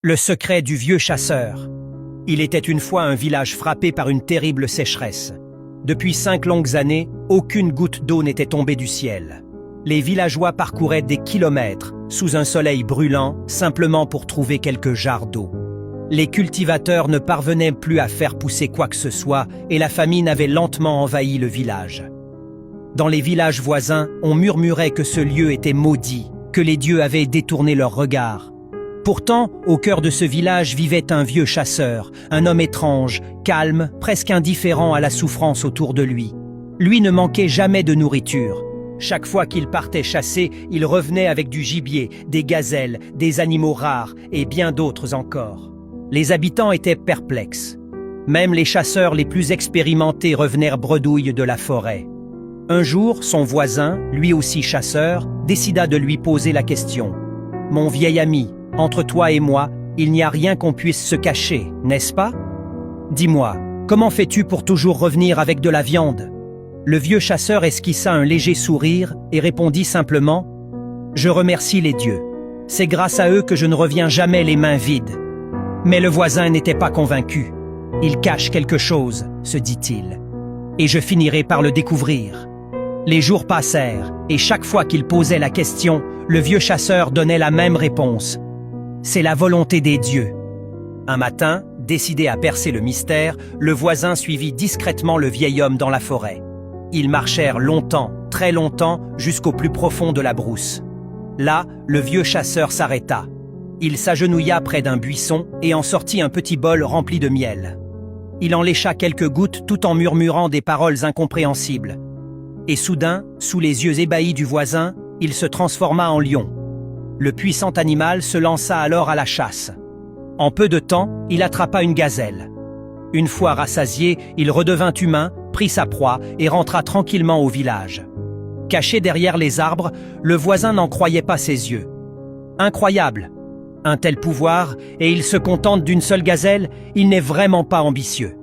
Le secret du vieux chasseur. Il était une fois un village frappé par une terrible sécheresse. Depuis 5 longues années, aucune goutte d'eau n'était tombée du ciel. Les villageois parcouraient des kilomètres, sous un soleil brûlant, simplement pour trouver quelques jarres d'eau. Les cultivateurs ne parvenaient plus à faire pousser quoi que ce soit et la famine avait lentement envahi le village. Dans les villages voisins, on murmurait que ce lieu était maudit, que les dieux avaient détourné leur regard. Pourtant, au cœur de ce village vivait un vieux chasseur, un homme étrange, calme, presque indifférent à la souffrance autour de lui. Lui ne manquait jamais de nourriture. Chaque fois qu'il partait chasser, il revenait avec du gibier, des gazelles, des animaux rares et bien d'autres encore. Les habitants étaient perplexes. Même les chasseurs les plus expérimentés revenaient bredouilles de la forêt. Un jour, son voisin, lui aussi chasseur, décida de lui poser la question. « Mon vieil ami, entre toi et moi, il n'y a rien qu'on puisse se cacher, n'est-ce pas? Dis-moi, comment fais-tu pour toujours revenir avec de la viande ?» Le vieux chasseur esquissa un léger sourire et répondit simplement « Je remercie les dieux. C'est grâce à eux que je ne reviens jamais les mains vides. » Mais le voisin n'était pas convaincu. « Il cache quelque chose, se dit-il. Et je finirai par le découvrir. » Les jours passèrent, et chaque fois qu'il posait la question, le vieux chasseur donnait la même réponse. C'est la volonté des dieux. Un matin, décidé à percer le mystère, le voisin suivit discrètement le vieil homme dans la forêt. Ils marchèrent longtemps, très longtemps, jusqu'au plus profond de la brousse. Là, le vieux chasseur s'arrêta. Il s'agenouilla près d'un buisson et en sortit un petit bol rempli de miel. Il en lécha quelques gouttes tout en murmurant des paroles incompréhensibles. Et soudain, sous les yeux ébahis du voisin, il se transforma en lion. Le puissant animal se lança alors à la chasse. En peu de temps, il attrapa une gazelle. Une fois rassasié, il redevint humain, prit sa proie et rentra tranquillement au village. Caché derrière les arbres, le voisin n'en croyait pas ses yeux. Incroyable! Un tel pouvoir, et il se contente d'une seule gazelle, il n'est vraiment pas ambitieux.